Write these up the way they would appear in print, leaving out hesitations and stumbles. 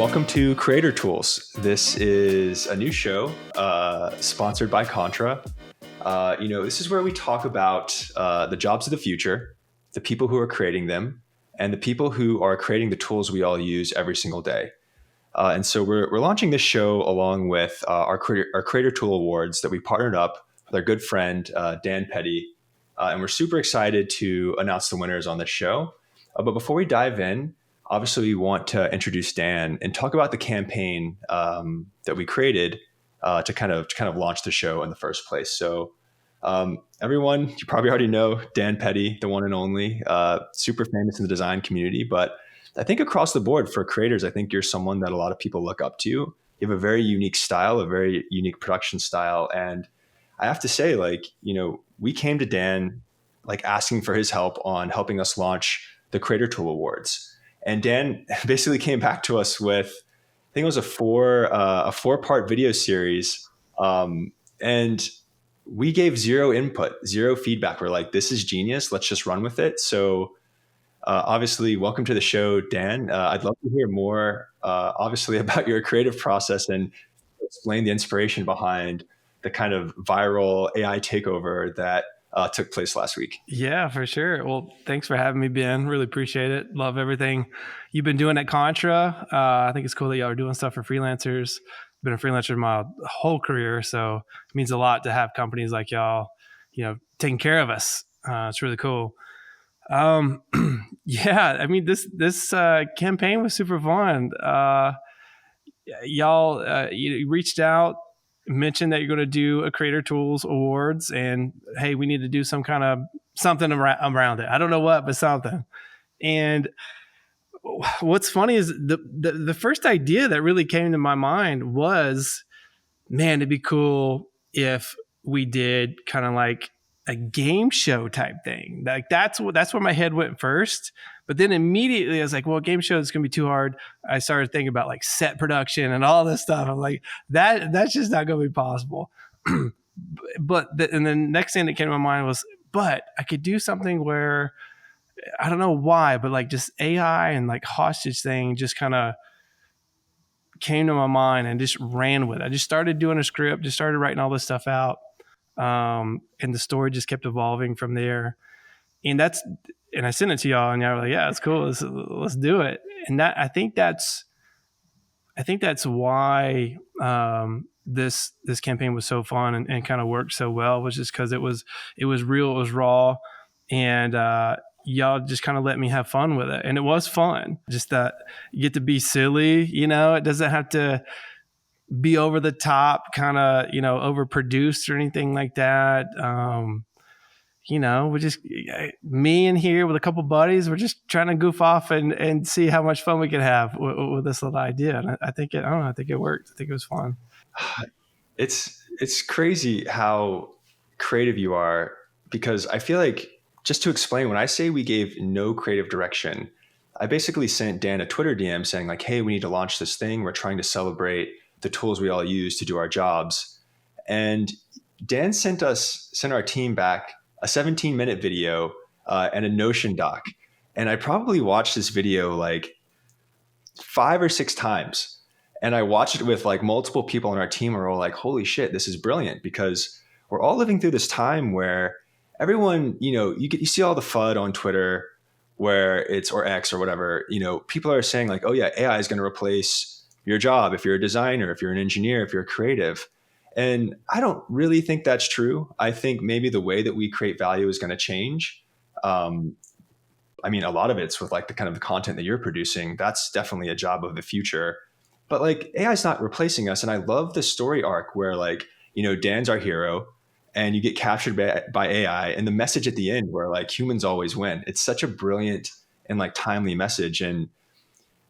Welcome to Creator Tools. This is a new show sponsored by Contra. This is where we talk about the jobs of the future, the people who are creating them, and the people who are creating the tools we all use every single day. And so we're launching this show along with our Creator Tool Awards that we partnered up with our good friend, Dan Petty. And we're super excited to announce the winners on this show. But before we dive in, obviously, we want to introduce Dan and talk about the campaign that we created to kind of launch the show in the first place. So, everyone, you probably already know Dan Petty, the one and only, super famous in the design community. But I think across the board for creators, I think you're someone that a lot of people look up to. You have a very unique style, a very unique production style, and I have to say, we came to Dan asking for his help on helping us launch the Creator Tool Awards. And Dan basically came back to us with, I think it was a four-part video series. And we gave zero input, zero feedback. We're like, this is genius. Let's just run with it. So obviously, welcome to the show, Dan. I'd love to hear more, obviously, about your creative process and explain the inspiration behind the kind of viral AI takeover that took place last week. Yeah, for sure. Well, thanks for having me, Ben. Really appreciate it. Love everything you've been doing at Contra. I think it's cool that y'all are doing stuff for freelancers. Been a freelancer my whole career, so it means a lot to have companies like y'all, taking care of us. It's really cool. Yeah, I mean, this campaign was super fun. Y'all, you reached out, mentioned that you're going to do a Creator Tools Awards, and hey, we need to do something around it. I don't know what, but something. And what's funny is the first idea that really came to my mind was, man, it'd be cool if we did kind of like a game show type thing. Like that's where my head went first. But then immediately I was like, well, game show is going to be too hard. I started thinking about like set production and all this stuff. I'm like, that's just not going to be possible. And the next thing that came to my mind was, but I could do something where, I don't know why, but like just AI and like hostage thing just kind of came to my mind and just ran with it. I just started doing a script, just started writing all this stuff out. And the story just kept evolving from there. And I sent it to y'all, and y'all were like, "Yeah, it's cool. Let's do it." And I think that's why this campaign was so fun and kind of worked so well, was just because it was real, it was raw, and y'all just kind of let me have fun with it, and it was fun. Just that you get to be silly, it doesn't have to be over the top, kind of overproduced or anything like that. We just, me in here with a couple buddies, we're just trying to goof off and see how much fun we can have with this little idea. And I think it worked. I think it was fun. It's crazy how creative you are, because I feel like, just to explain, when I say we gave no creative direction, I basically sent Dan a Twitter DM saying like, hey, we need to launch this thing. We're trying to celebrate the tools we all use to do our jobs. And Dan sent our team back a 17-minute video and a Notion doc. And I probably watched this video like 5 or 6 times. And I watched it with like multiple people on our team, and we're all like, holy shit, this is brilliant, because we're all living through this time where everyone, you see all the FUD on Twitter or X or whatever, people are saying like, oh yeah, AI is going to replace your job if you're a designer, if you're an engineer, if you're a creative. And I don't really think that's true. I think maybe the way that we create value is going to change. I mean, a lot of it's with like the kind of the content that you're producing. That's definitely a job of the future. But like AI is not replacing us. And I love the story arc where like, Dan's our hero and you get captured by AI, and the message at the end where like humans always win. It's such a brilliant and like timely message. And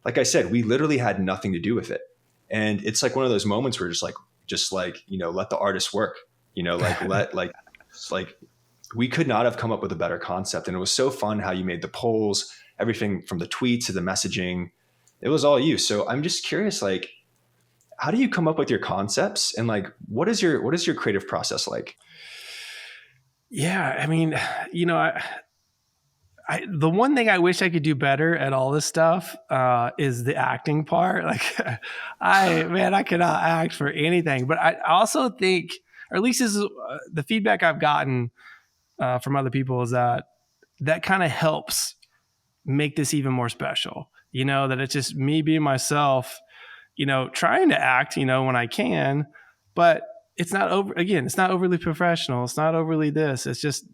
like I said, we literally had nothing to do with it. And it's like one of those moments where just like, let the artist work, we could not have come up with a better concept. And it was so fun how you made the polls, everything from the tweets to the messaging. It was all you. So I'm just curious, like, how do you come up with your concepts, and like, what is your creative process like? Yeah. I mean, the one thing I wish I could do better at all this stuff is the acting part. Like, I cannot act for anything. But I also think, or at least this is the feedback I've gotten from other people, is that kind of helps make this even more special. That it's just me being myself. Trying to act, when I can, but it's not it's not overly professional. It's not overly this. It's just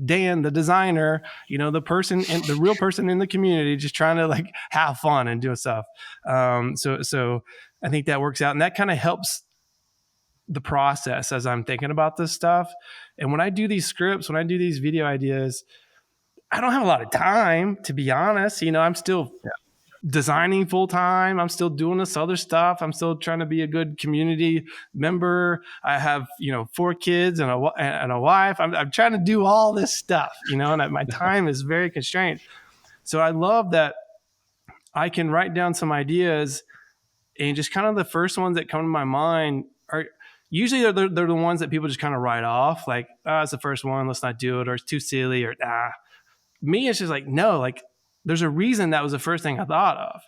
Dan, the designer, the person, the real person in the community, just trying to like have fun and do stuff. So I think that works out, and that kind of helps the process as I'm thinking about this stuff. And when I do these scripts, when I do these video ideas, I don't have a lot of time, to be honest. I'm still designing full time. I'm still doing this other stuff. I'm still trying to be a good community member. I have, 4 kids and a wife. I'm trying to do all this stuff, and my time is very constrained. So I love that I can write down some ideas, and just kind of the first ones that come to my mind are usually they're the ones that people just kind of write off. Like, it's the first one, let's not do it, or it's too silly, or me, it's just like, no, like, there's a reason that was the first thing I thought of,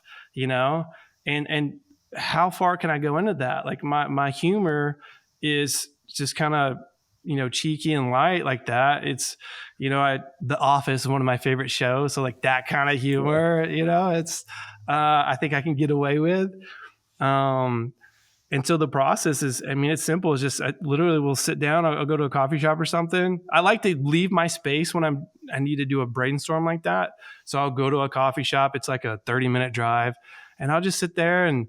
and how far can I go into that? Like my humor is just kind of, cheeky and light like that. It's, The Office is one of my favorite shows. So like that kind of humor, it's, I think I can get away with. And so the process is, it's simple. It's just, I literally will sit down. I'll go to a coffee shop or something. I like to leave my space when I need to do a brainstorm like that. So I'll go to a coffee shop. It's like a 30-minute drive, and I'll just sit there and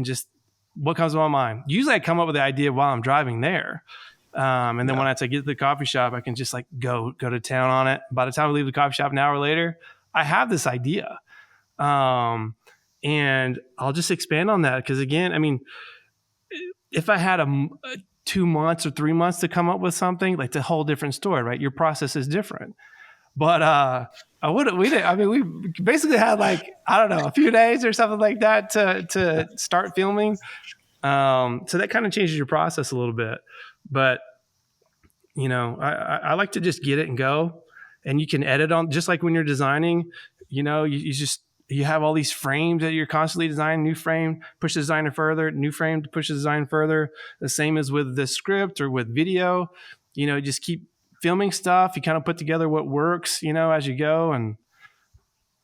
just what comes to my mind. Usually I come up with the idea while I'm driving there. And then once I get to the coffee shop, I can just like go to town on it. By the time I leave the coffee shop an hour later, I have this idea. And I'll just expand on that. Because again, if I had 2 months or 3 months to come up with something, like, it's a whole different story, right? Your process is different. But we basically had like, I don't know, a few days or something like that to start filming. So that kind of changes your process a little bit. But, I like to just get it and go, and you can edit on, just like when you're designing, you have all these frames that you're constantly designing. New frame, push the designer further. New frame to push the design further. The same as with the script or with video. Just keep filming stuff. You kind of put together what works, as you go, and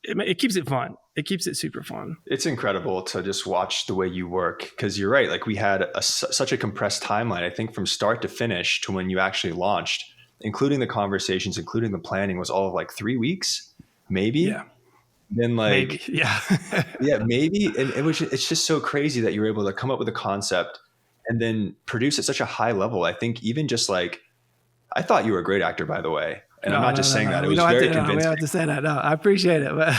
it keeps it fun. It keeps it super fun. It's incredible to just watch the way you work, because you're right. Like, we had such a compressed timeline, I think, from start to finish to when you actually launched, including the conversations, including the planning, was all of like 3 weeks, maybe. Yeah. Then like, maybe. Yeah. Yeah, maybe. And it's just so crazy that you're able to come up with a concept and then produce at such a high level. I think even just like, I thought you were a great actor, by the way. And I'm not just saying that. It was very convincing. We don't have to say that. No, I appreciate it. But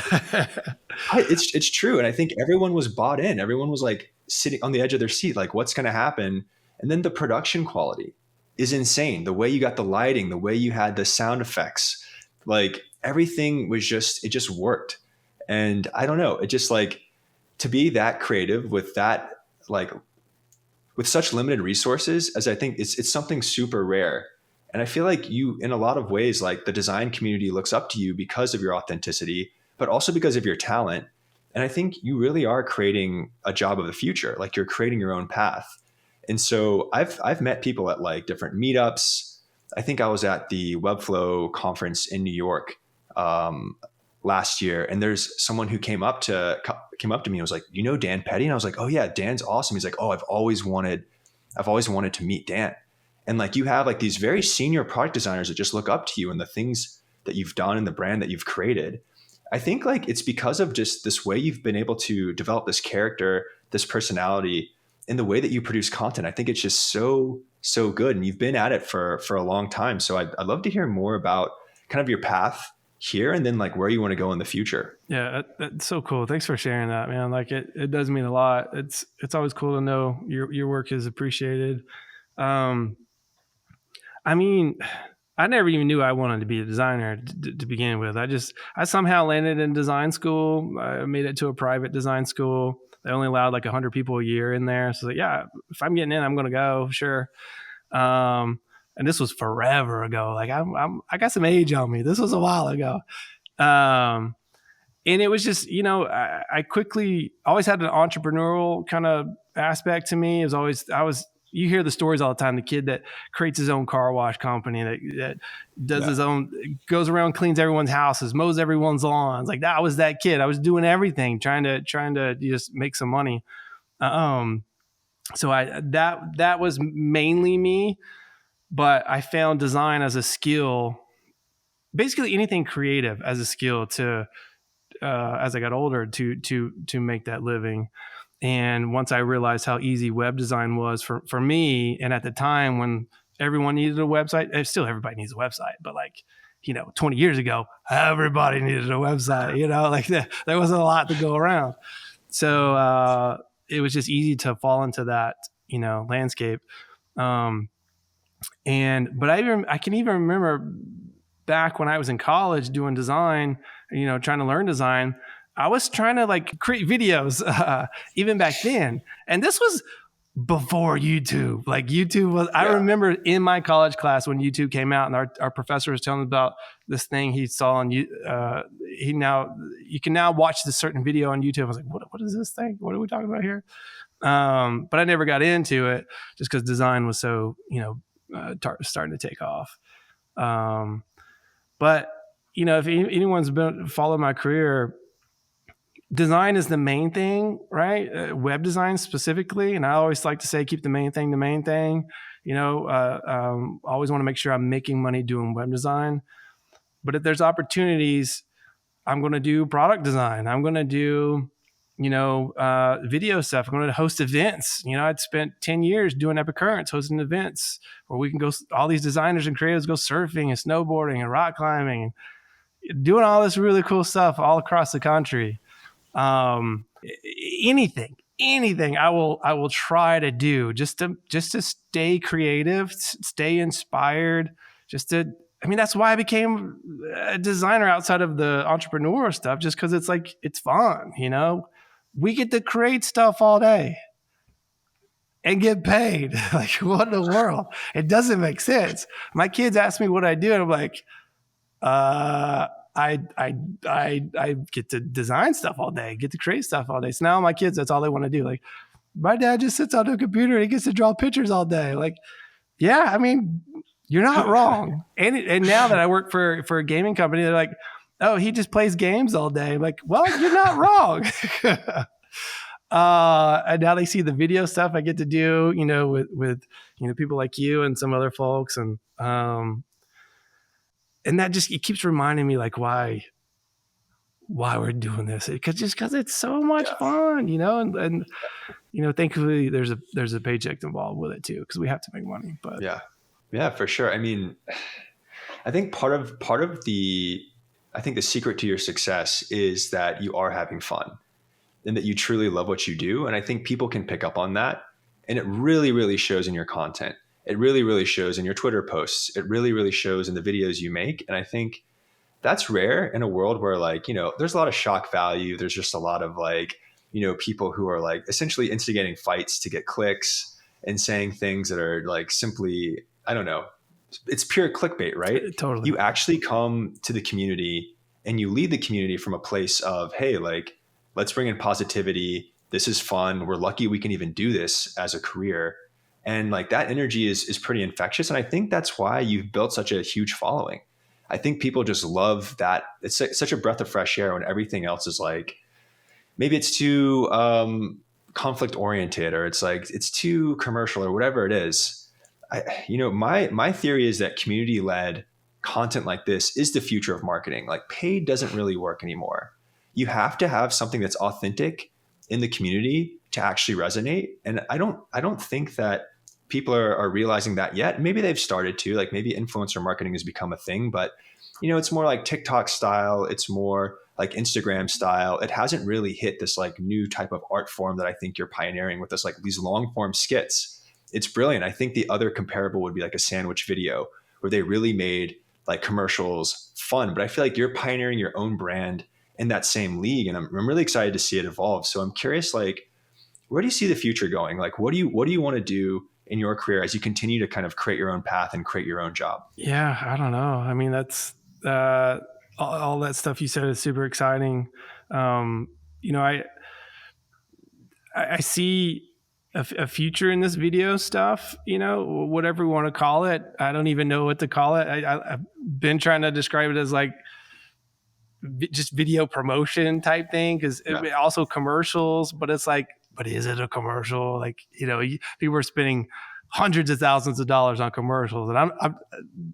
it's true. And I think everyone was bought in. Everyone was like sitting on the edge of their seat, like, what's going to happen? And then the production quality is insane. The way you got the lighting, the way you had the sound effects, like everything was just, it just worked. And I don't know, it just like, to be that creative with that, like with such limited resources, as I think it's something super rare. And I feel like you, in a lot of ways, like the design community looks up to you because of your authenticity, but also because of your talent. And I think you really are creating a job of the future. Like, you're creating your own path. And so I've met people at like different meetups. I think I was at the Webflow conference in New York last year, and there's someone who came up to me and was like, Dan Petty? And I was like, oh yeah, Dan's awesome. He's like, oh, I've always wanted to meet Dan. And like, you have like these very senior product designers that just look up to you and the things that you've done and the brand that you've created. I think like it's because of just this way you've been able to develop this character, this personality, in the way that you produce content. I think it's just so good. And you've been at it for a long time. So I'd love to hear more about kind of your path here, and then like where you want to go in the future. Yeah, that's so cool. Thanks for sharing that, man. Like it does mean a lot. It's always cool to know your work is appreciated. I mean, I never even knew I wanted to be a designer to begin with. I somehow landed in design school. I made it to a private design school. They only allowed like 100 people a year in there. So like, yeah, if I'm getting in, I'm going to go, sure. And this was forever ago. Like I got some age on me. This was a while ago. And it was just, I quickly always had an entrepreneurial kind of aspect to me. You hear the stories all the time. The kid that creates his own car wash company, that does his own, goes around, cleans everyone's houses, mows everyone's lawns. Like that was that kid. I was doing everything, trying to just make some money. So that was mainly me, but I found design as a skill, basically anything creative as a skill to, as I got older to make that living. And once I realized how easy web design was for me, and at the time when everyone needed a website, still everybody needs a website, but 20 years ago, everybody needed a website, like there wasn't a lot to go around. So it was just easy to fall into that, landscape. But I can even remember back when I was in college doing design, trying to learn design, I was trying to create videos even back then. And this was before YouTube. YouTube was, I remember in my college class when YouTube came out and our professor was telling us about this thing he saw on you can now watch this certain video on YouTube. I was like, what is this thing? What are we talking about here? But I never got into it just because design was so, starting to take off. But if anyone's been following my career, design is the main thing, right? Web design specifically. And I always like to say, keep the main thing, the main thing. Always want to make sure I'm making money doing web design. But if there's opportunities, I'm going to do product design. I'm going to do, video stuff. I'm going to host events. I'd spent 10 years doing Epic Currents, hosting events where we can go, all these designers and creatives go surfing and snowboarding and rock climbing, doing all this really cool stuff all across the country. Anything I will try to do just to stay creative, stay inspired, that's why I became a designer outside of the entrepreneur stuff, just because it's fun. We get to create stuff all day and get paid. What in the world? It doesn't make sense. My kids ask me what I do, and I'm like, I get to design stuff all day, get to create stuff all day. So now my kids, that's all they want to do. My dad just sits on the computer and he gets to draw pictures all day. You're not wrong. And now that I work for a gaming company, they're like, oh, he just plays games all day. I'm like, well, you're not wrong. And now they see the video stuff I get to do, with people like you and some other folks. And that just, it keeps reminding me why we're doing this. Because it's so much fun, and thankfully there's a paycheck involved with it too, because we have to make money. But yeah, for sure. I think part of the secret to your success is that you are having fun and that you truly love what you do. And I think people can pick up on that, and it really, really shows in your content. It really, really shows in your Twitter posts. It really, really shows in the videos you make. And I think that's rare in a world where there's a lot of shock value. There's just a lot of people who are essentially instigating fights to get clicks and saying things that are simply, I don't know, it's pure clickbait, right? Totally. You actually come to the community and you lead the community from a place of, hey, let's bring in positivity. This is fun. We're lucky we can even do this as a career. And that energy is pretty infectious. And I think that's why you've built such a huge following. I think people just love that. It's such a breath of fresh air when everything else is maybe it's too conflict oriented, or it's too commercial, or whatever it is. My theory is that community led content like this is the future of marketing. Paid doesn't really work anymore. You have to have something that's authentic in the community to actually resonate. And I don't think that people are realizing that yet. Maybe they've started to, maybe influencer marketing has become a thing, but it's more like TikTok style. It's more like Instagram style. It hasn't really hit this new type of art form that I think you're pioneering with this, these long form skits. It's brilliant. I think the other comparable would be a sandwich video where they really made commercials fun, but I feel you're pioneering your own brand in that same league. And I'm really excited to see it evolve. So I'm curious, where do you see the future going? What do you want to do in your career as you continue to kind of create your own path and create your own job? Yeah, I don't know. That's a all that stuff you said is super exciting. You know, I see a future in this video stuff, you know, whatever we want to call it. I don't even know what to call it. I've been trying to describe it as like just video promotion type thing, because also commercials, but it's like, but is it a commercial? Like, you know, people are spending hundreds of thousands of dollars on commercials, and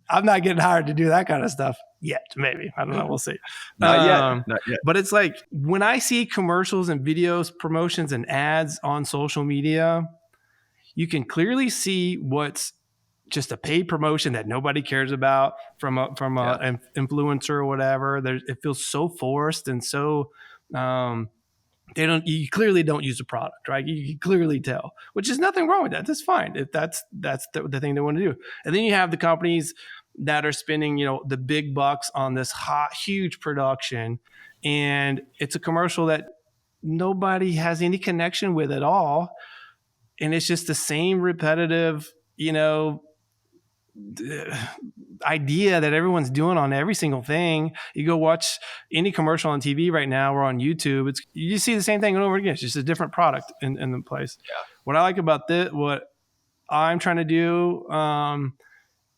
I'm not getting hired to do that kind of stuff yet. Maybe, I don't know. We'll see. Not yet. But it's like when I see commercials and videos, promotions and ads on social media, you can clearly see what's just a paid promotion that nobody cares about from an influencer or whatever. It feels so forced and so you clearly don't use the product, right? You can clearly tell, which is nothing wrong with that. That's fine. If that's the thing they want to do. And then you have the companies that are spending, you know, the big bucks on this hot, huge production, and it's a commercial that nobody has any connection with at all. And it's just the same repetitive, you know, idea that everyone's doing on every single thing. You go watch any commercial on TV right now or on YouTube, you see the same thing over again. It's just a different product in the place. Yeah. What I like about this, what I'm trying to do,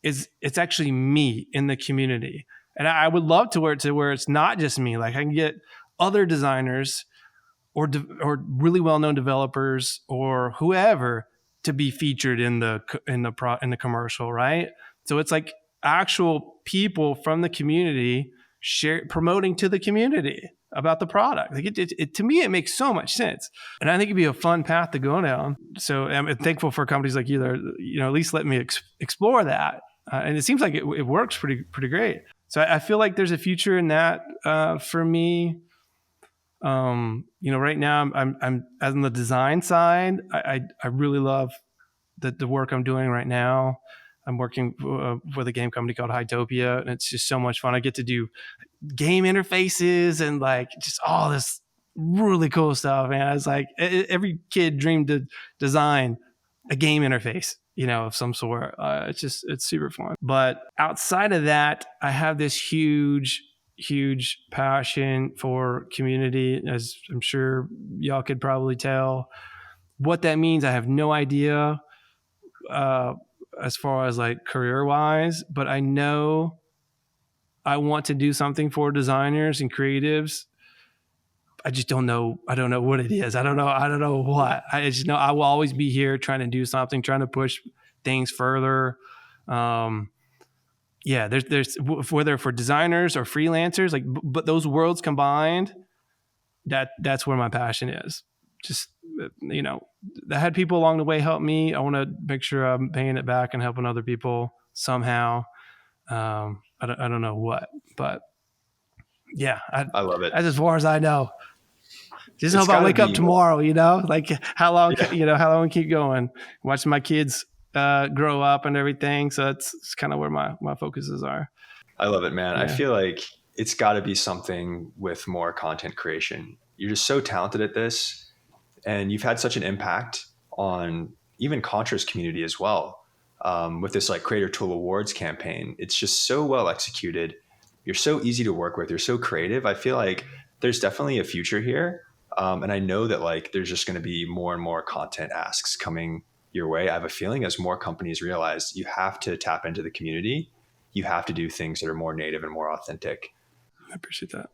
is it's actually me in the community. And I would love to where it's not just me. Like I can get other designers or really well-known developers or whoever to be featured in the commercial, right? So it's like actual people from the community promoting to the community about the product. Like to me, it makes so much sense, and I think it'd be a fun path to go down. So I'm thankful for companies like you that are, you know, at least let me explore that, and it seems like it works pretty great. So I feel like there's a future in that for me. You know, right now I'm on the design side. I really love the work I'm doing right now. I'm working with a game company called Hytopia, and it's just so much fun. I get to do game interfaces and like just all this really cool stuff. And I was like, every kid dreamed to design a game interface, you know, of some sort. It's super fun. But outside of that, I have this huge passion for community, as I'm sure y'all could probably tell. What that means, I have no idea as far as like career wise, but I know I want to do something for designers and creatives. I just don't know. I don't know what it is. I don't know what. I just know I will always be here trying to do something, trying to push things further. Yeah, there's whether for designers or freelancers, like, but those worlds combined, that's where my passion is. Just, you know, I had people along the way help me. I want to make sure I'm paying it back and helping other people somehow. I don't know what, but yeah, I love it. That's as far as I know. Just hope I wake up tomorrow, you know, like how long, you know, how long we keep going, watching my kids grow up and everything. So that's kind of where my focuses are. I love it, man. Yeah. I feel like it's got to be something with more content creation. You're just so talented at this, and you've had such an impact on even Contra's community as well. With this like Creator Tool Awards campaign, it's just so well executed. You're so easy to work with. You're so creative. I feel like there's definitely a future here. And I know that like there's just going to be more and more content asks coming your way. I have a feeling as more companies realize you have to tap into the community, you have to do things that are more native and more authentic. I appreciate that.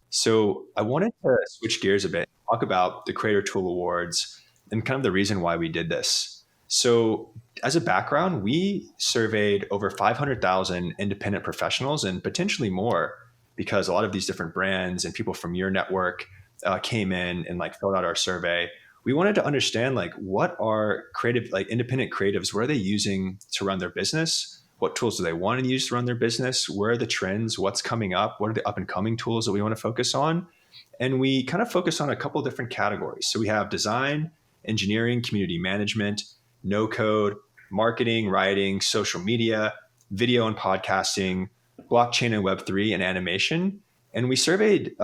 So I wanted to switch gears a bit, talk about the Creator Tool Awards and kind of the reason why we did this. So as a background, we surveyed over 500,000 independent professionals and potentially more, because a lot of these different brands and people from your network came in and like filled out our survey. We wanted to understand like what are creative, like independent creatives, what are they using to run their business? What tools do they want to use to run their business? Where are the trends? What's coming up? What are the up and coming tools that we want to focus on? And we kind of focus on a couple of different categories. So we have design, engineering, community management, no code, marketing, writing, social media, video and podcasting, blockchain and Web3 and animation. And we surveyed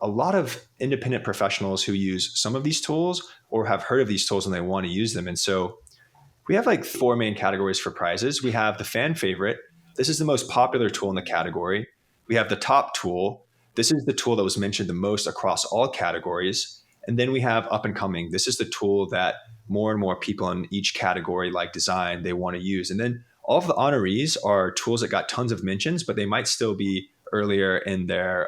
a lot of independent professionals who use some of these tools or have heard of these tools and they want to use them. And so we have like 4 main categories for prizes. We have the fan favorite. This is the most popular tool in the category. We have the top tool. This is the tool that was mentioned the most across all categories. And then we have up and coming. This is the tool that more and more people in each category, like design, they want to use. And then all of the honorees are tools that got tons of mentions, but they might still be earlier in their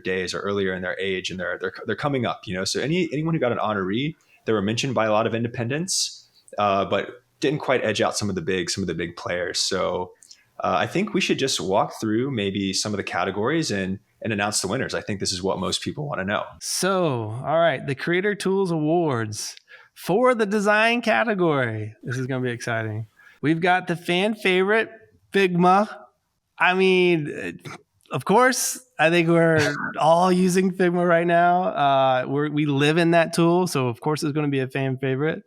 days or earlier in their age, and they're coming up. So anyone who got an honoree, they were mentioned by a lot of independents, but didn't quite edge out some of the big players. So I think we should just walk through maybe some of the categories and announce the winners. I think this is what most people want to know. So, all right, the Creator Tools Awards for the design category. This is going to be exciting. We've got the fan favorite, Figma. I mean, of course, I think we're all using Figma right now. We live in that tool, so of course it's going to be a fan favorite.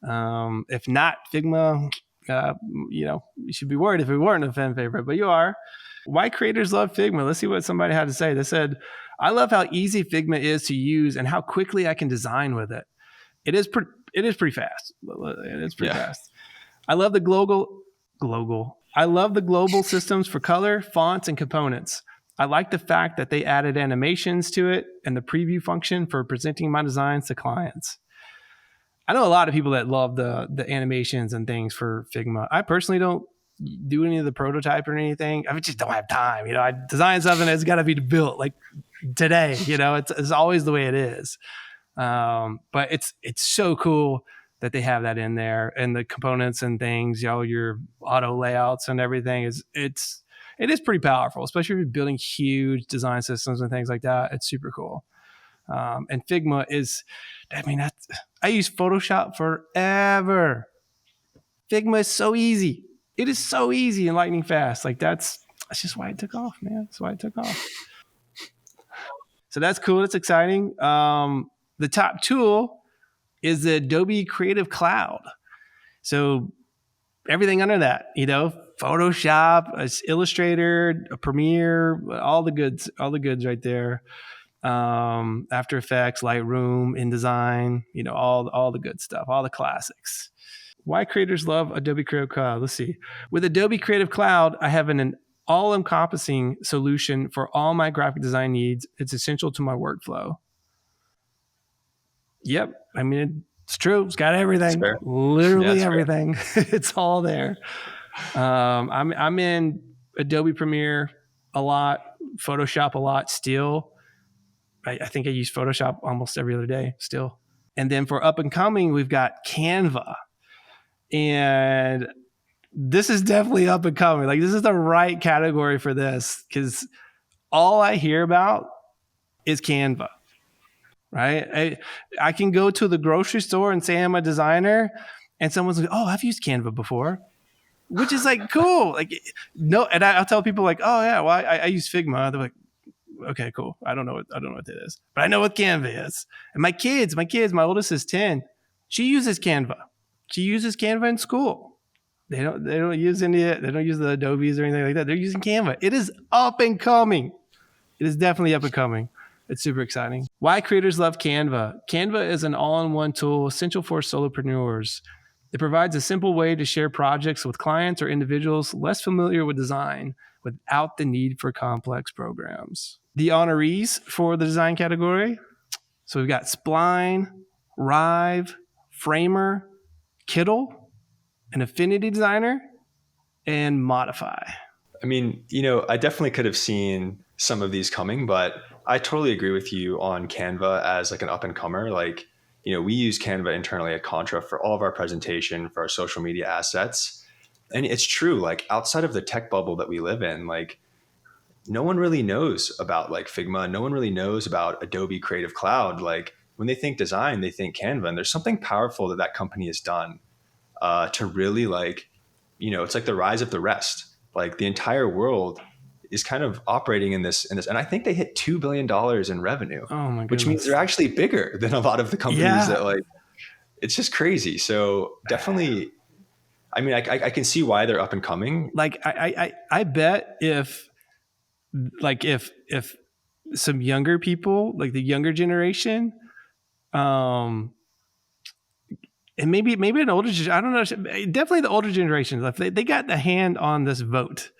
If not Figma, you should be worried if we weren't a fan favorite, but you are. Why creators love Figma? Let's see what somebody had to say. They said, I love how easy Figma is to use and how quickly I can design with it. It is pretty fast. It is pretty fast. I love the global systems for color, fonts, and components. I like the fact that they added animations to it and the preview function for presenting my designs to clients. I know a lot of people that love the animations and things for Figma. I personally don't do any of the prototype or anything. I just don't have time. I design something that's got to be built like today. It's always the way it is. But it's so cool that they have that in there, and the components and things, your auto layouts and everything it is pretty powerful, especially if you're building huge design systems and things like that. It's super cool. And Figma I use Photoshop forever. Figma is so easy. It is so easy and lightning fast. Like that's just why it took off, man. That's why it took off. So that's cool. That's exciting. The top tool is the Adobe Creative Cloud. So everything under that, Photoshop, Illustrator, Premiere, all the goods right there. After Effects, Lightroom, InDesign, all the good stuff, all the classics. Why creators love Adobe Creative Cloud? Let's see. With Adobe Creative Cloud, I have an all-encompassing solution for all my graphic design needs. It's essential to my workflow. Yep. I mean, it's true. It's got everything. Literally everything. It's all there. I'm in Adobe Premiere a lot, Photoshop a lot still. I think I use Photoshop almost every other day still. And then for up and coming, we've got Canva. And this is definitely up and coming. Like, this is the right category for this, because all I hear about is Canva, right? I can go to the grocery store and say I'm a designer, and someone's like, oh, I've used Canva before, which is like cool. Like, no, and I'll tell people like, oh yeah, well I use Figma. They're like, okay, cool. I don't know what that is, but I know what Canva is. And my kids, my oldest is 10. She uses Canva. She uses Canva in school. They don't use they don't use the Adobes or anything like that. They're using Canva. It is up and coming. It is definitely up and coming. It's super exciting. Why creators love Canva? Canva is an all-in-one tool essential for solopreneurs. It provides a simple way to share projects with clients or individuals less familiar with design without the need for complex programs. The honorees for the design category. So we've got Spline, Rive, Framer, Kittle, an Affinity Designer, and Modify. I mean, I definitely could have seen some of these coming, but I totally agree with you on Canva as like an up and comer. Like, we use Canva internally at Contra for all of our presentation, for our social media assets. And it's true, like outside of the tech bubble that we live in, like no one really knows about like Figma. No one really knows about Adobe Creative Cloud. Like when they think design, they think Canva. And there's something powerful that company has done to really like, it's like the rise of the rest. Like the entire world is kind of operating in this. And I think they hit $2 billion in revenue, which means they're actually bigger than a lot of the companies that like, it's just crazy. So definitely, I mean, I can see why they're up and coming. Like I bet if some younger people, like the younger generation, and maybe an older, I don't know, definitely the older generation, if they got the hand on this vote,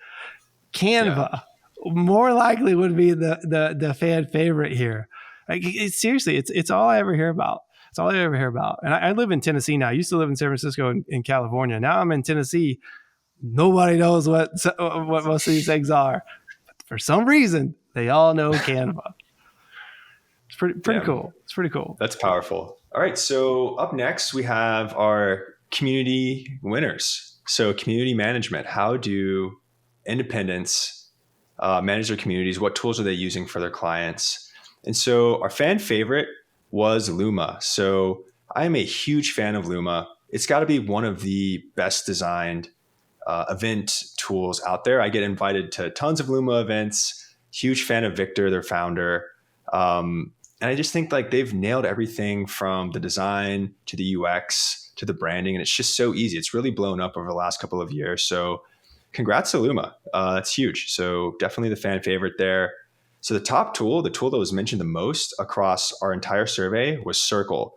Canva more likely would be the fan favorite here. Like seriously, it's all I ever hear about. It's all I ever hear about. And I live in Tennessee now. I used to live in San Francisco and in California. Now I'm in Tennessee. Nobody knows what most of these things are. But for some reason, they all know Canva. It's pretty cool. It's pretty cool. That's powerful. All right. So up next, we have our community winners. So community management. How do independents manage their communities? What tools are they using for their clients? And so our fan favorite was Luma. So I'm a huge fan of Luma. It's got to be one of the best designed event tools out there. I get invited to tons of Luma events. Huge fan of Victor, their founder. And I just think like they've nailed everything from the design to the UX to the branding. And it's just so easy. It's really blown up over the last couple of years. So congrats to Luma. That's huge. So definitely the fan favorite there. So the top tool, the tool that was mentioned the most across our entire survey was Circle.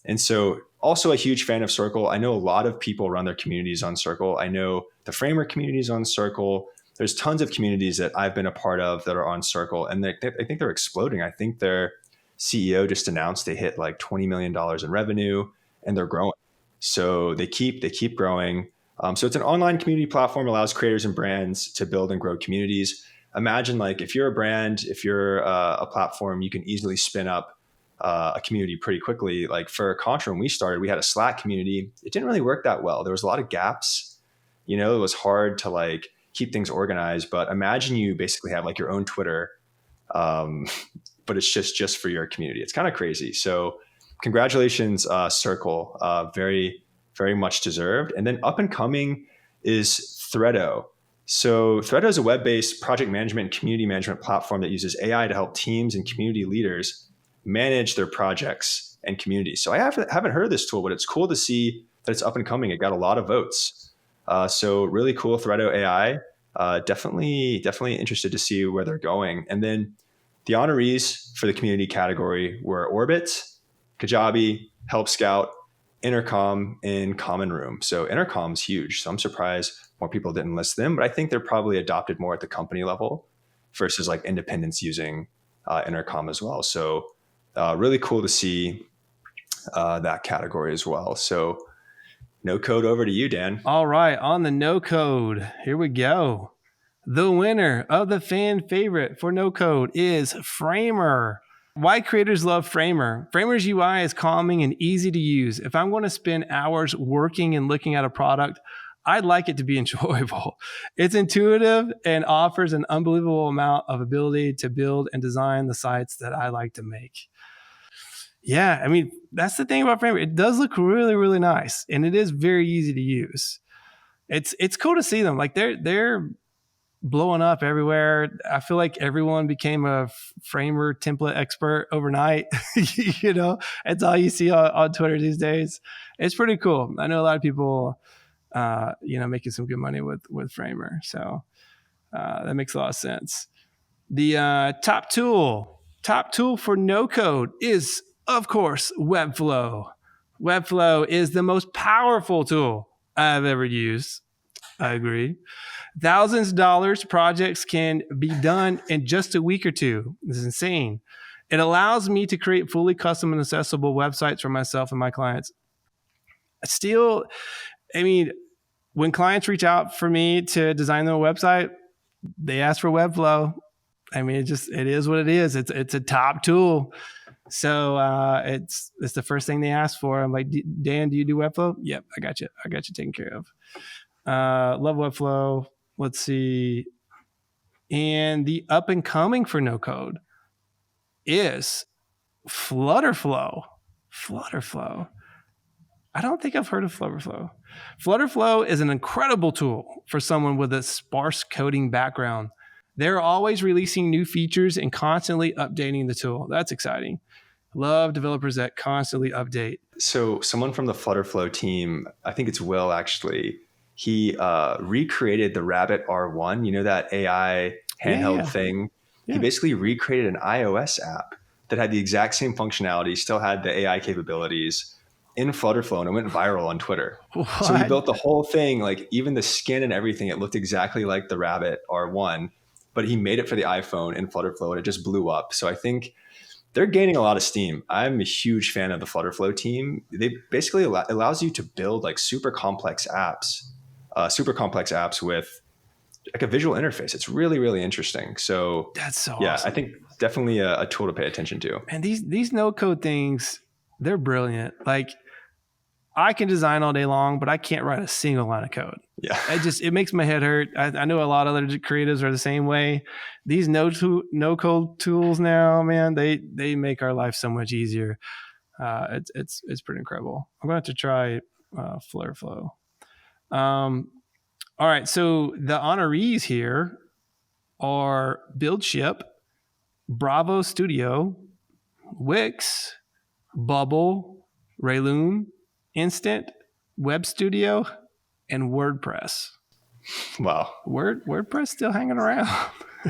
And so also a huge fan of Circle. I know a lot of people run their communities on Circle. I know the Framer communities on Circle. There's tons of communities that I've been a part of that are on Circle. And I think they're exploding. I think their CEO just announced they hit like $20 million in revenue and they're growing. So they keep growing. So it's an online community platform, allows creators and brands to build and grow communities. Imagine like if you're a brand, if you're a platform, you can easily spin up a community pretty quickly. Like for Contra, when we started, we had a Slack community. It didn't really work that well. There was a lot of gaps. It was hard to like keep things organized. But imagine you basically have like your own Twitter, but it's just for your community. It's kind of crazy. So congratulations, Circle. Very, very much deserved. And then up and coming is Threado. So Threado is a web-based project management and community management platform that uses AI to help teams and community leaders manage their projects and communities. So I haven't heard of this tool, but it's cool to see that it's up and coming. It got a lot of votes. So really cool, Threado AI. Definitely interested to see where they're going. And then the honorees for the community category were Orbit, Kajabi, Help Scout, Intercom, and Common Room. So Intercom's huge. So I'm surprised more people didn't list them, but I think they're probably adopted more at the company level versus like independents using Intercom as well. So really cool to see that category as well. So no code, over to you, Dan. All right. On the no code, here we go. The winner of the fan favorite for no code is Framer. Why creators love Framer. Framer's UI is calming and easy to use. If I'm going to spend hours working and looking at a product, I'd like it to be enjoyable. It's intuitive and offers an unbelievable amount of ability to build and design the sites that I like to make. Yeah, I mean, that's the thing about Framer. It does look really, really nice, and it is very easy to use. It's cool to see them. Like they're blowing up everywhere. I feel like everyone became a Framer template expert overnight. It's all you see on Twitter these days. It's pretty cool. I know a lot of people, making some good money with Framer. So that makes a lot of sense. The top tool for no code is, of course, Webflow. Webflow is the most powerful tool I've ever used. I agree. Thousands of dollars projects can be done in just a week or two. This is insane. It allows me to create fully custom and accessible websites for myself and my clients. Still, I mean, when clients reach out for me to design their website, they ask for Webflow. I mean, it is what it is. It's a top tool. So it's the first thing they ask for. I'm like, Dan, do you do Webflow? Yep, I got you taken care of. Love Webflow. Let's see. And the up and coming for no code is Flutterflow. I don't think I've heard of Flutterflow. Flutterflow is an incredible tool for someone with a sparse coding background. They're always releasing new features and constantly updating the tool. That's exciting. Love developers that constantly update. So someone from the Flutterflow team, I think it's Will actually, he recreated the Rabbit R1, that AI handheld thing. Yeah. He basically recreated an iOS app that had the exact same functionality, still had the AI capabilities in Flutterflow, and it went viral on Twitter. What? So he built the whole thing, like even the skin and everything, it looked exactly like the Rabbit R1, but he made it for the iPhone in Flutterflow and it just blew up. So I think they're gaining a lot of steam. I'm a huge fan of the Flutterflow team. They basically allows you to build like super complex apps with like a visual interface. It's really, really interesting. So that's so yeah, awesome. I think definitely a tool to pay attention to. And these no code things, they're brilliant. Like I can design all day long, but I can't write a single line of code. Yeah. It makes my head hurt. I know a lot of other creatives are the same way. These no code tools now, man, they make our life so much easier. It's pretty incredible. I'm going to have to try Flutterflow. All right. So the honorees here are BuildShip, Bravo Studio, Wix, Bubble, Rayloom, Instant, Web Studio, and WordPress. Wow. WordPress still hanging around.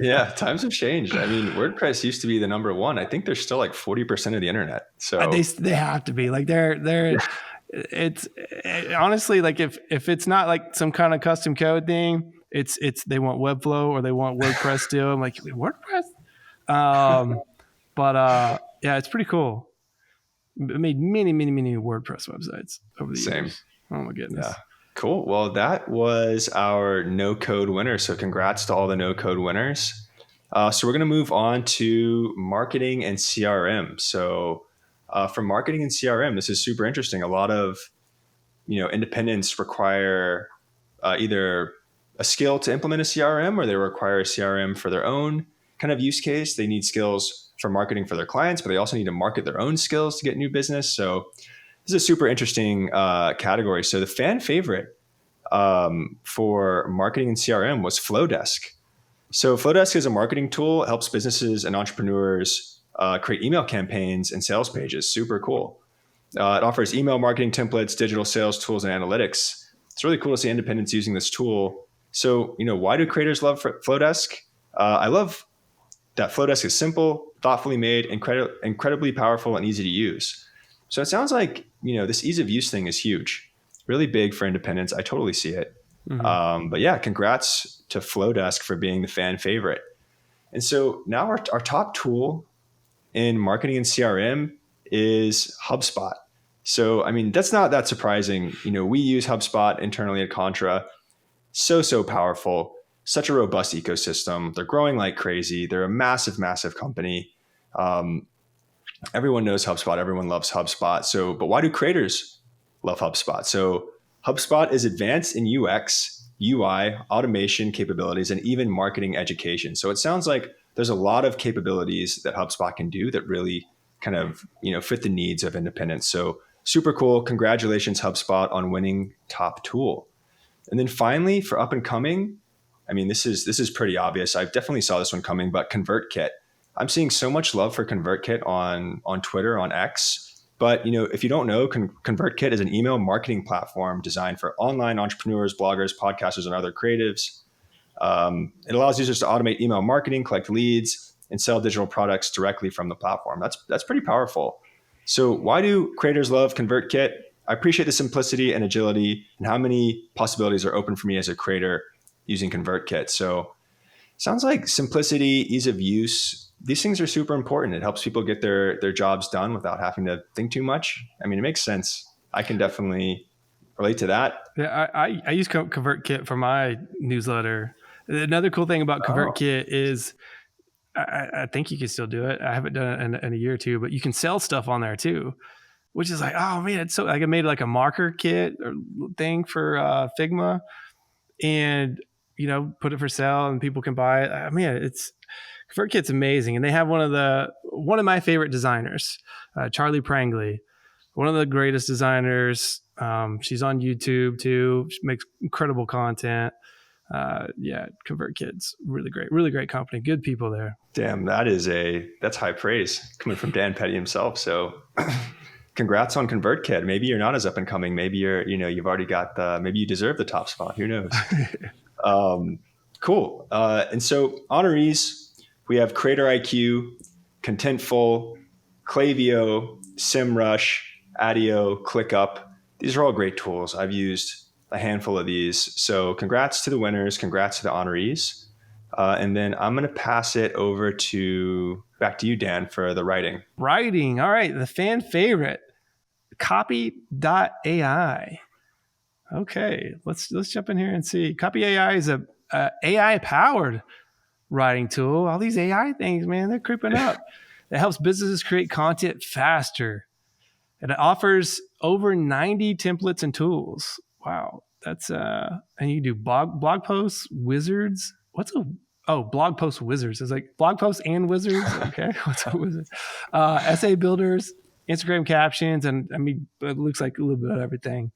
Yeah, times have changed. I mean, WordPress used to be the number one. I think they're still like 40% of the internet. So they have to be like they're it's honestly like if it's not like some kind of custom code thing, it's they want Webflow or they want WordPress still. I'm like, WordPress? But yeah, it's pretty cool. I made many WordPress websites over the years. Oh my goodness. Yeah. Cool. Well, that was our no code winner. So congrats to all the no code winners. So we're going to move on to marketing and CRM. So for marketing and CRM, this is super interesting. A lot of, independents require either a skill to implement a CRM or they require a CRM for their own kind of use case. They need skills for marketing for their clients, but they also need to market their own skills to get new business. So this is a super interesting category. So the fan favorite for marketing and CRM was Flowdesk. So Flowdesk is a marketing tool. It helps businesses and entrepreneurs create email campaigns and sales pages. Super cool. It offers email marketing templates, digital sales tools, and analytics. It's really cool to see independents using this tool. So, why do creators love Flowdesk? I love that Flowdesk is simple, thoughtfully made, incredibly powerful, and easy to use. So it sounds like, this ease of use thing is huge, really big for independents. I totally see it. Mm-hmm. But yeah, congrats to Flowdesk for being the fan favorite. And so now our top tool in marketing and CRM is HubSpot. So, I mean, that's not that surprising. We use HubSpot internally at Contra. So powerful. Such a robust ecosystem. They're growing like crazy. They're a massive, massive company. Everyone knows HubSpot. Everyone loves HubSpot. So, but why do creators love HubSpot? So HubSpot is advanced in UX, UI, automation capabilities, and even marketing education. So it sounds like there's a lot of capabilities that HubSpot can do that really kind of, fit the needs of independents. So super cool. Congratulations, HubSpot, on winning top tool. And then finally, for up and coming, I mean, this is pretty obvious. I definitely saw this one coming, but ConvertKit. I'm seeing so much love for ConvertKit on Twitter, on X. But if you don't know, ConvertKit is an email marketing platform designed for online entrepreneurs, bloggers, podcasters, and other creatives. It allows users to automate email marketing, collect leads, and sell digital products directly from the platform. That's pretty powerful. So why do creators love ConvertKit? I appreciate the simplicity and agility and how many possibilities are open for me as a creator using ConvertKit. So sounds like simplicity, ease of use, these things are super important. It helps people get their jobs done without having to think too much. I mean, it makes sense. I can definitely relate to that. Yeah, I use ConvertKit for my newsletter. Another cool thing about ConvertKit is I think you can still do it. I haven't done it in a year or two, but you can sell stuff on there too, which is like, oh man, it's so like I made like a marker kit or thing for Figma and, put it for sale and people can buy it. I mean, ConvertKit's amazing. And they have one of my favorite designers, Charlie Prangley, one of the greatest designers. She's on YouTube too. She makes incredible content. ConvertKit's really great company. Good people there. Damn, that's high praise coming from Dan Petty himself. So congrats on ConvertKit. Maybe you're not as up and coming. Maybe you've already got maybe you deserve the top spot. Who knows? Cool. And so honorees, we have Creator IQ, Contentful, Klaviyo, SEMrush, Adio, ClickUp. These are all great tools. I've used a handful of these. So congrats to the winners. Congrats to the honorees. And then I'm going to pass it over back to you, Dan, for the writing. Writing. All right. The fan favorite, copy.ai. Okay. Let's jump in here and see. Copy AI is a AI powered writing tool. All these AI things, man, they're creeping up. It helps businesses create content faster. And it offers over 90 templates and tools. Wow. That's and you do blog posts, wizards. Blog post wizards. It's like blog posts and wizards. Okay. What's a wizard? Essay builders, Instagram captions, and I mean it looks like a little bit of everything.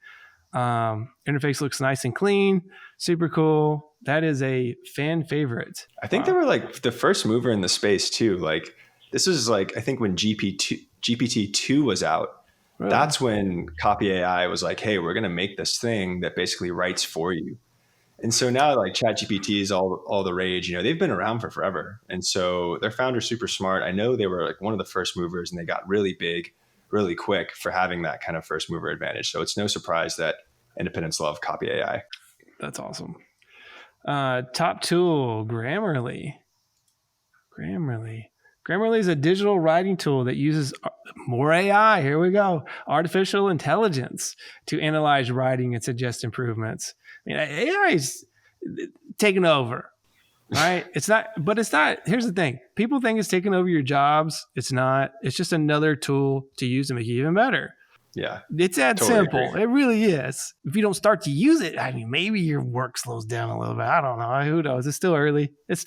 Interface looks nice and clean, super cool. That is a fan favorite. I think they were like the first mover in the space too. Like this was like, I think when GPT-2 was out, really? That's when Copy AI was like, hey, we're going to make this thing that basically writes for you. And so now like ChatGPT is all the rage, you know, they've been around for forever. And so their founder's super smart. I know they were like one of the first movers and they got really big, really quick for having that kind of first mover advantage. So it's no surprise that independents love Copy AI. That's awesome. Top tool, Grammarly. Grammarly is a digital writing tool that uses more AI. Here we go. Artificial intelligence to analyze writing and suggest improvements. I mean, AI is taking over, right? It's not. Here's the thing. People think it's taking over your jobs. It's not. It's just another tool to use to make you even better. Yeah. It's that totally simple. Agree. It really is. If you don't start to use it, I mean, maybe your work slows down a little bit. I don't know. Who knows? It's still early. It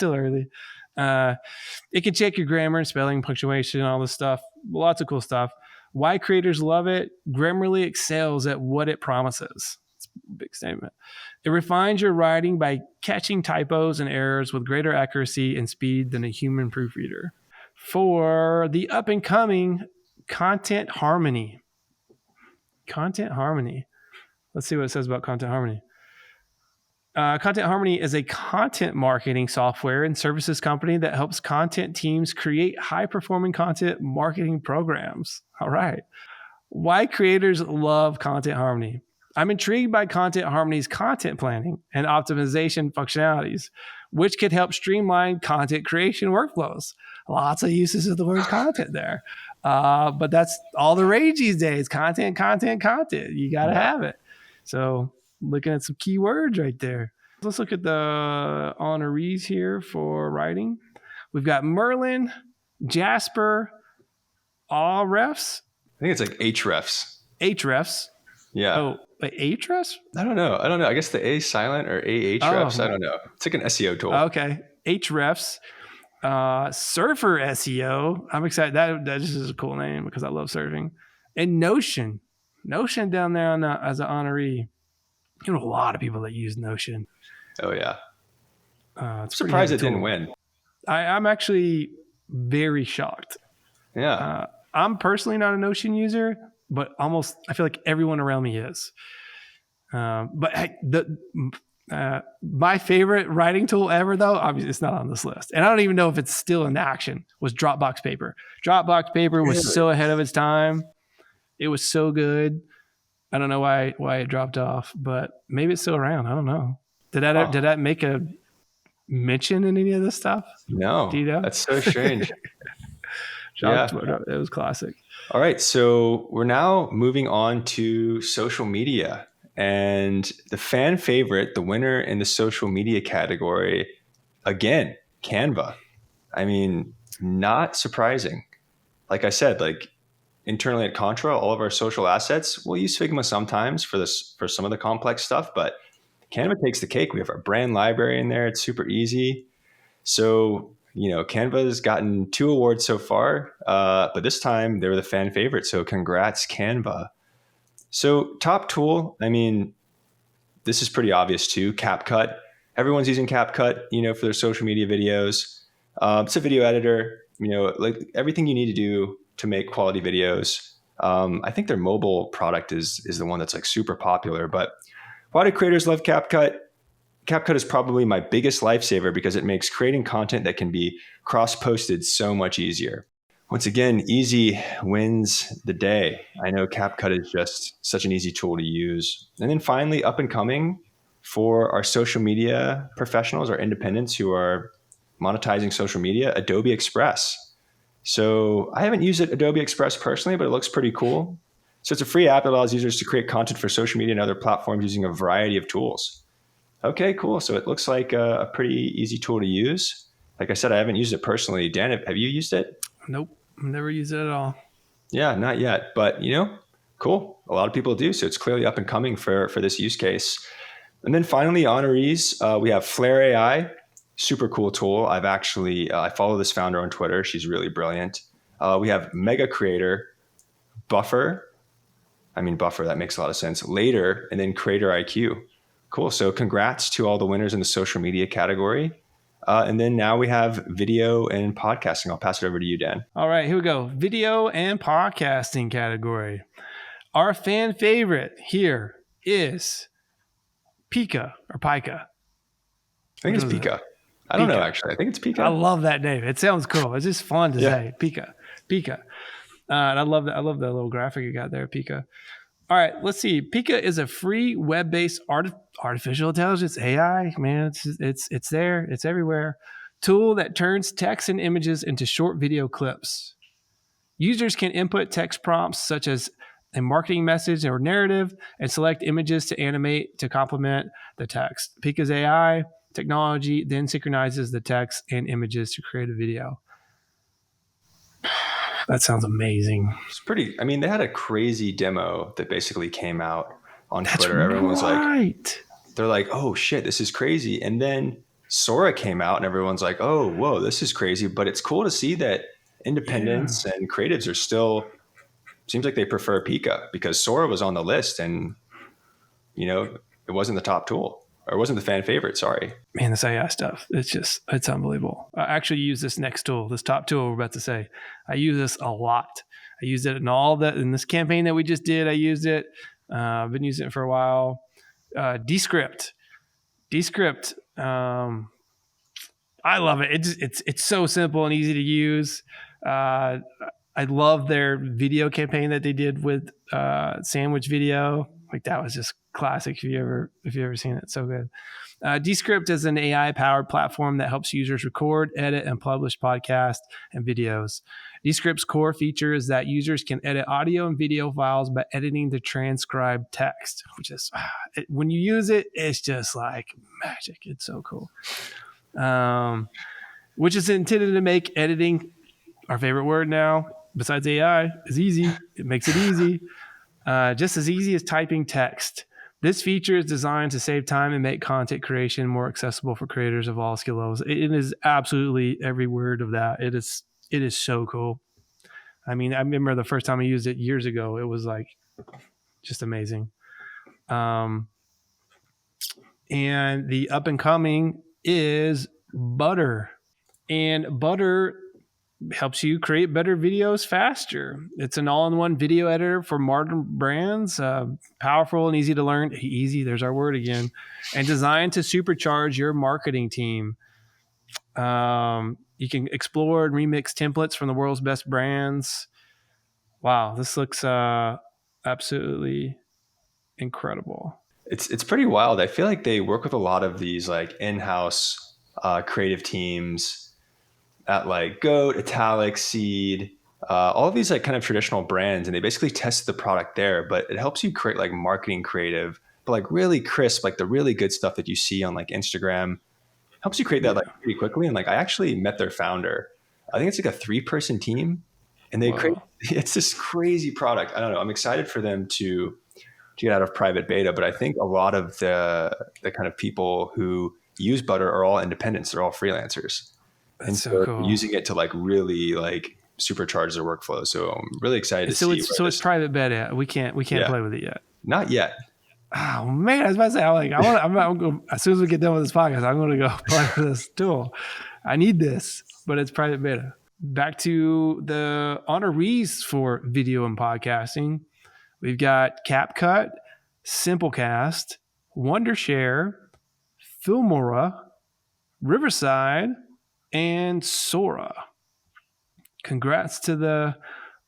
can check your grammar, spelling, punctuation, all this stuff. Lots of cool stuff. Why creators love it? Grammarly excels at what it promises. It's a big statement. It refines your writing by catching typos and errors with greater accuracy and speed than a human proofreader. For the up and coming Content Harmony. Let's see what it says about Content Harmony. Content Harmony is a content marketing software and services company that helps content teams create high-performing content marketing programs. All right. Why creators love Content Harmony? I'm intrigued by Content Harmony's content planning and optimization functionalities, which could help streamline content creation workflows. Lots of uses of the word content there. But that's all the rage these days. Content. You got to have it. So looking at some keywords right there. Let's look at the honorees here for writing. We've got Merlin, Jasper, Ahrefs. I think it's like Ahrefs. Ahrefs. Yeah. Oh, like Ahrefs? I don't know. I guess the A silent or Ahrefs. I don't know. It's like an SEO tool. Okay. Ahrefs. Surfer SEO. I'm excited. That just is a cool name because I love surfing. And Notion down there as an honoree. You know, a lot of people that use Notion. Oh yeah. I'm surprised it didn't win. I'm actually very shocked. Yeah. I'm personally not a Notion user, but almost I feel like everyone around me is. My favorite writing tool ever, though, obviously it's not on this list, and I don't even know if it's still in action, was Dropbox Paper. Dropbox Paper was so ahead of its time. It was so good. I don't know why it dropped off, but maybe it's still around. I don't know. Did that make a mention in any of this stuff? No. Do you know? That's so strange. Yeah. It was classic. All right. So we're now moving on to social media. And the fan favorite, the winner in the social media category, again, Canva. I mean, not surprising. Like I said, like internally at Contra, all of our social assets, we'll use Figma sometimes for some of the complex stuff, but Canva takes the cake. We have our brand library in there. It's super easy. So, you know, Canva has gotten 2 awards so far, but this time they were the fan favorite. So congrats, Canva. So top tool, I mean, this is pretty obvious too, CapCut. Everyone's using CapCut, you know, for their social media videos. It's a video editor, you know, like everything you need to do to make quality videos. I think their mobile product is the one that's like super popular, but why do creators love CapCut? CapCut is probably my biggest lifesaver because it makes creating content that can be cross-posted so much easier. Once again, easy wins the day. I know CapCut is just such an easy tool to use. And then finally, up and coming for our social media professionals, our independents who are monetizing social media, Adobe Express. So I haven't used Adobe Express personally, but it looks pretty cool. So it's a free app that allows users to create content for social media and other platforms using a variety of tools. Okay, cool. So it looks like a pretty easy tool to use. Like I said, I haven't used it personally. Dan, have you used it? Nope. Never used it at all. Yeah, not yet. But, cool. A lot of people do. So it's clearly up and coming for this use case. And then finally, honorees, we have Flare AI. Super cool tool. I follow this founder on Twitter. She's really brilliant. We have Mega Creator, Buffer, that makes a lot of sense. Later, and then Creator IQ. Cool. So congrats to all the winners in the social media category. And then now we have video and podcasting. I'll pass it over to you, Dan. All right, here we go. Video and podcasting category. Our fan favorite here is Pika or Pika. I think it's Pika. I don't know, actually. I think it's Pika. I love that name. It sounds cool. It's just fun to say. Pika. And I love that. I love the little graphic you got there, Pika. All right, let's see. Pika is a free web-based artificial intelligence AI. Man, it's there. It's everywhere. Tool that turns text and images into short video clips. Users can input text prompts such as a marketing message or narrative and select images to animate to complement the text. Pika's AI technology then synchronizes the text and images to create a video. That sounds amazing. It's pretty. They had a crazy demo that basically came out on Twitter. Everyone was like, they're like, oh shit, this is crazy. And then Sora came out and everyone's like, oh, whoa, this is crazy. But it's cool to see that independents and creatives are still, seems like they prefer Pika because Sora was on the list and, it wasn't the top tool. Or it wasn't the fan favorite, sorry. Man, this AI stuff, it's unbelievable. I actually use this next tool, this top tool we're about to say. I use this a lot. I used it in this campaign that we just did. I used it. I've been using it for a while. Descript. I love it. It's so simple and easy to use. I love their video campaign that they did with Sandwich Video. Like that was just classic. If you ever seen it, so good. Descript is an AI-powered platform that helps users record, edit, and publish podcasts and videos. Descript's core feature is that users can edit audio and video files by editing the transcribed text, which is when you use it, it's just like magic. It's so cool. Which is intended to make editing, our favorite word now, besides AI, is easy. It makes it easy. Just as easy as typing text. This feature is designed to save time and make content creation more accessible for creators of all skill levels. It is absolutely every word of that. It is so cool. I remember the first time I used it years ago. It was like just amazing. And the up and coming is Butter. And Butter helps you create better videos faster. It's an all-in-one video editor for modern brands, powerful and easy to learn. Easy, there's our word again. And designed to supercharge your marketing team. You can explore and remix templates from the world's best brands. Wow, this looks absolutely incredible. It's pretty wild. I feel like they work with a lot of these like in-house creative teams at like Goat, Italic, Seed, all of these like kind of traditional brands, and they basically test the product there, but it helps you create like marketing creative, but like really crisp, like the really good stuff that you see on like Instagram. Helps you create that like pretty quickly. And like I actually met their founder. I think it's like a 3-person team, and they create. It's this crazy product. I don't know. I'm excited for them to get out of private beta, but I think a lot of the kind of people who use Butter are all independents. They're all freelancers. And so cool. Using it to like really like supercharge their workflow. So I'm really excited to see. So it's private beta. We can't play with it yet. Not yet. Oh man, I was about to say, I'm going as soon as we get done with this podcast, I'm going to go play with this tool. I need this, but it's private beta. Back to the honorees for video and podcasting. We've got CapCut, Simplecast, Wondershare, Filmora, Riverside, and Sora. Congrats to the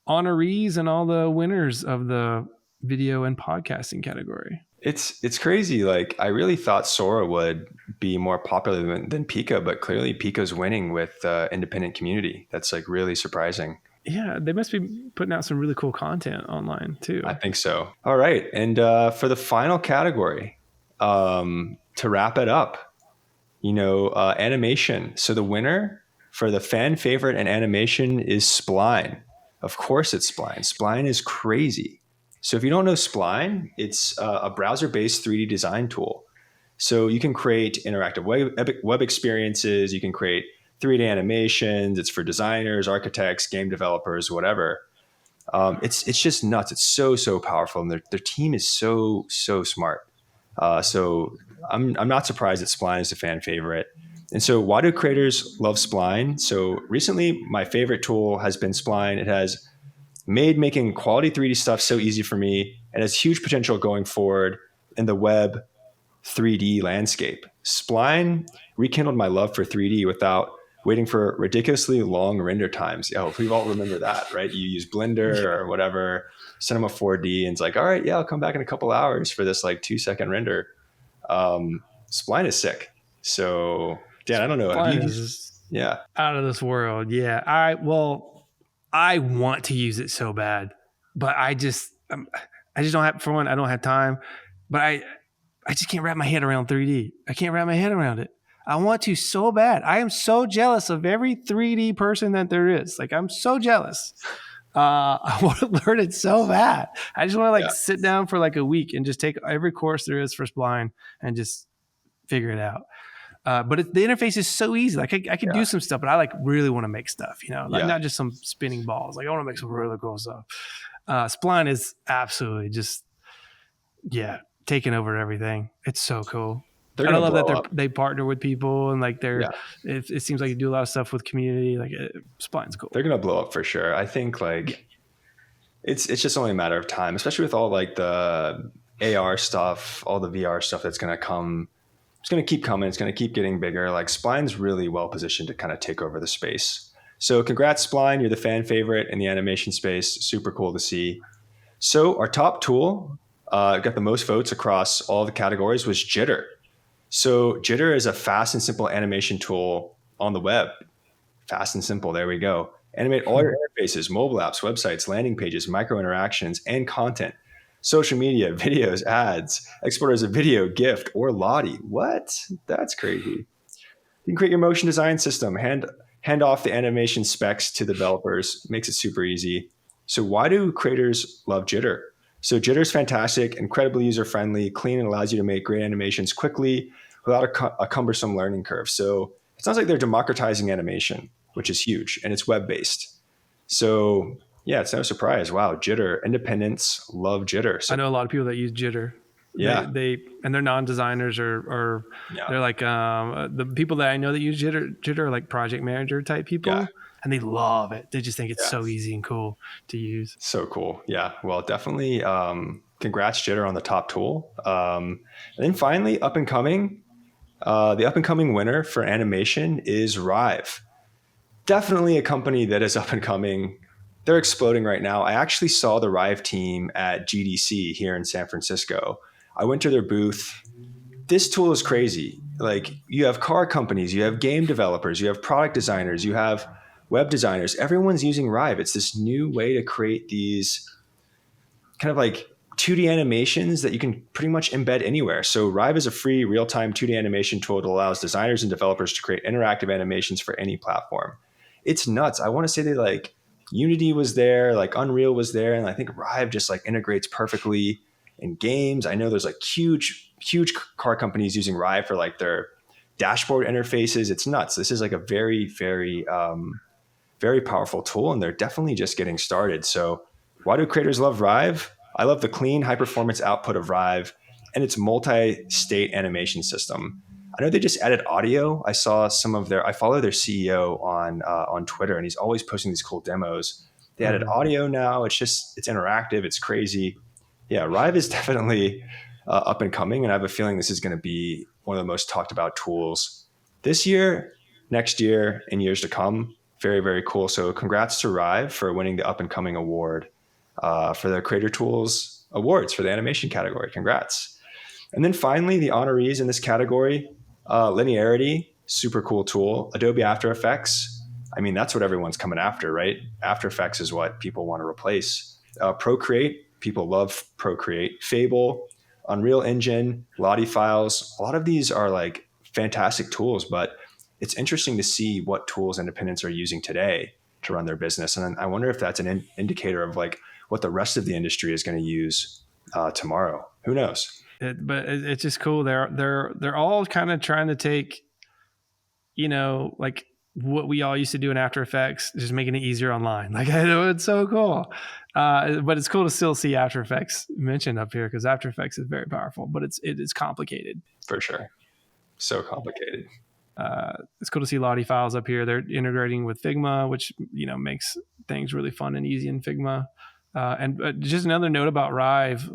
honorees and all the winners of the video and podcasting category. It's crazy. Like I really thought Sora would be more popular than Pika, but clearly Pika's winning with independent community. That's like really surprising. Yeah, they must be putting out some really cool content online too. I think so. All right, and for the final category, to wrap it up, animation. So the winner for the fan favorite and animation is Spline. Of course, it's Spline. Spline is crazy. So if you don't know Spline, it's a browser-based 3D design tool. So you can create interactive web experiences. You can create 3D animations. It's for designers, architects, game developers, whatever. It's just nuts. It's so powerful, and their team is so smart. So I'm not surprised that Spline is a fan favorite. And so why do creators love Spline? So recently, my favorite tool has been Spline. It has made making quality 3D stuff so easy for me, and has huge potential going forward in the web 3D landscape. Spline rekindled my love for 3D without waiting for ridiculously long render times. Oh, we all remember that, right? You use Blender or whatever, Cinema 4D, and it's like, all right, yeah, I'll come back in a couple hours for this like 2-second render. Spline is sick. So, Dan, I don't know. Yeah. Out of this world. Yeah. I want to use it so bad, but I just don't have, for one, I don't have time, but I just can't wrap my head around 3D. I can't wrap my head around it. I want to so bad. I am so jealous of every 3D person that there is. Like, I'm so jealous. I want to learn it so bad. I just want to sit down for like a week and just take every course there is for Spline and just figure it out. But the interface is so easy. Like I can do some stuff, but I like really want to make stuff, not just some spinning balls. Like I want to make some really cool stuff. Spline is absolutely just, taking over everything. It's so cool. I love that they partner with people and like it seems like they do a lot of stuff with community. Like Spline's cool. They're going to blow up for sure. I think it's just only a matter of time, especially with all like the AR stuff, all the VR stuff that's going to come. It's going to keep coming. It's going to keep getting bigger. Like Spline's really well positioned to kind of take over the space. So congrats, Spline. You're the fan favorite in the animation space. Super cool to see. So our top tool got the most votes across all the categories was Jitter. So Jitter is a fast and simple animation tool on the web. Fast and simple. There we go. Animate all your interfaces, mobile apps, websites, landing pages, micro interactions, and content. Social media, videos, ads, export as a video, GIF, or Lottie. What? That's crazy. You can create your motion design system, hand off the animation specs to the developers. Makes it super easy. So why do creators love Jitter? So Jitter is fantastic, incredibly user-friendly, clean, and allows you to make great animations quickly without a cumbersome learning curve. So it sounds like they're democratizing animation, which is huge, and it's web-based. So yeah, it's no surprise. Wow, Jitter. Independents love Jitter. So, I know a lot of people that use Jitter. Yeah. They're non-designers or they're like the people that I know that use Jitter are like project manager type people. Yeah. And they love it. They just think it's so easy and cool to use. So cool. Yeah. Well, definitely congrats, Jitter, on the top tool. And then finally, up and coming, the up and coming winner for animation is Rive. Definitely a company that is up and coming. They're exploding right now. I actually saw the Rive team at GDC here in San Francisco. I went to their booth. This tool is crazy. Like you have car companies, you have game developers, you have product designers, you have web designers. Everyone's using Rive. It's this new way to create these kind of like 2D animations that you can pretty much embed anywhere. So Rive is a free real-time 2D animation tool that allows designers and developers to create interactive animations for any platform. It's nuts. I want to say they like Unity was there, like Unreal was there, and I think Rive just like integrates perfectly in games. I know there's like huge car companies using Rive for like their dashboard interfaces. It's nuts. This is like a very, very, very powerful tool, and they're definitely just getting started. So why do creators love Rive? I love the clean, high-performance output of Rive and its multi-state animation system. I know they just added audio. I saw I follow their CEO on Twitter, and he's always posting these cool demos. They added audio now. It's interactive. It's crazy. Yeah, Rive is definitely up and coming, and I have a feeling this is going to be one of the most talked about tools this year, next year, and years to come. Very, very cool. So congrats to Rive for winning the up and coming award for their Creator Tools Awards for the animation category. Congrats. And then finally, the honorees in this category, linearity, super cool tool. Adobe After Effects. I mean, that's what everyone's coming after, right? After Effects is what people want to replace. Procreate, people love Procreate. Fable, Unreal Engine, Lottie Files. A lot of these are like fantastic tools, but it's interesting to see what tools independents are using today to run their business. And I wonder if that's an indicator of like what the rest of the industry is going to use tomorrow. Who knows? But it's just cool. They're all kind of trying to take, like what we all used to do in After Effects, just making it easier online. Like, I know it's so cool. But it's cool to still see After Effects mentioned up here because After Effects is very powerful, but it is complicated. For sure. So complicated. It's cool to see Lottie Files up here. They're integrating with Figma, which, makes things really fun and easy in Figma. And just another note about Rive.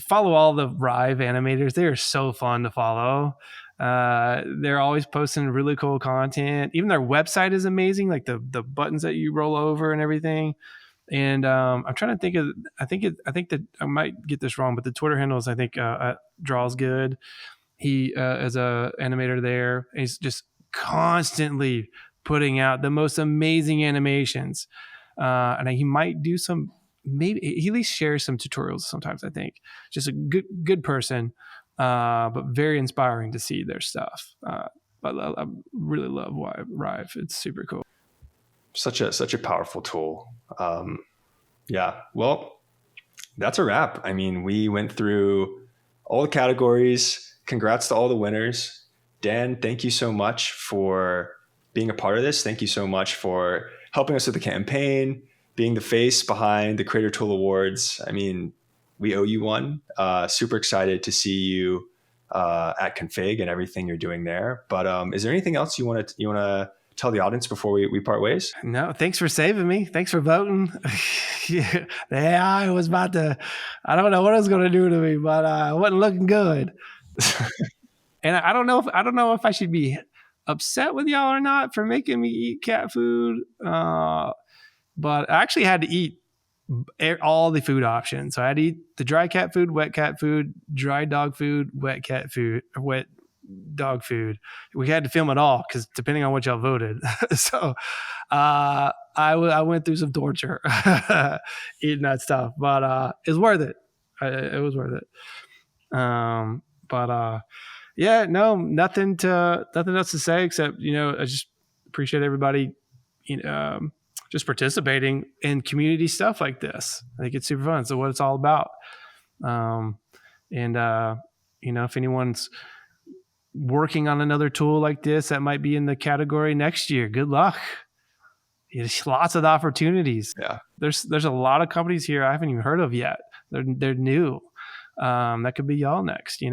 Follow all the Rive animators. They are so fun to follow. They're always posting really cool content. Even their website is amazing, like the buttons that you roll over and everything. And I'm trying to think of. I think that I might get this wrong, but the Twitter handle is Draws Good. He is a animator there. He's just constantly putting out the most amazing animations, and he might do some. Maybe he at least shares some tutorials sometimes. I think just a good person. But very inspiring to see their stuff. But I really love Rive. It's super cool. Such a powerful tool. Yeah. Well, that's a wrap. I mean, we went through all the categories. Congrats to all the winners. Dan, thank you so much for being a part of this. Thank you so much for helping us with the campaign, being the face behind the Creator Tool Awards. I mean, we owe you one. Super excited to see you at Config and everything you're doing there. But is there anything else you want to tell the audience before we part ways? No, thanks for saving me. Thanks for voting. Yeah, I was about to. I don't know what it was going to do to me, but it wasn't looking good. And I don't know if I should be upset with y'all or not for making me eat cat food. But I actually had to eat all the food options. So I had to eat the dry cat food, wet cat food, dry dog food, wet cat food, wet dog food. We had to film it all because depending on what y'all voted. So I went through some torture eating that stuff, but it's worth it. It was worth it. Yeah, no, nothing else to say except, I just appreciate everybody, just participating in community stuff like this. I think it's super fun. So what it's all about. If anyone's working on another tool like this that might be in the category next year, good luck. There's lots of opportunities. Yeah. There's a lot of companies here I haven't even heard of yet. They're new. That could be y'all next,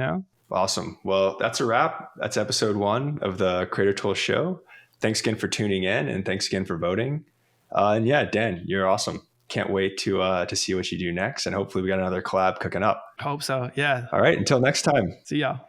Awesome. Well, that's a wrap. That's episode 1 of the Creator Tool Show. Thanks again for tuning in and thanks again for voting. And yeah, Dan, you're awesome. Can't wait to see what you do next. And hopefully we got another collab cooking up. Hope so. Yeah. All right. Until next time. See y'all.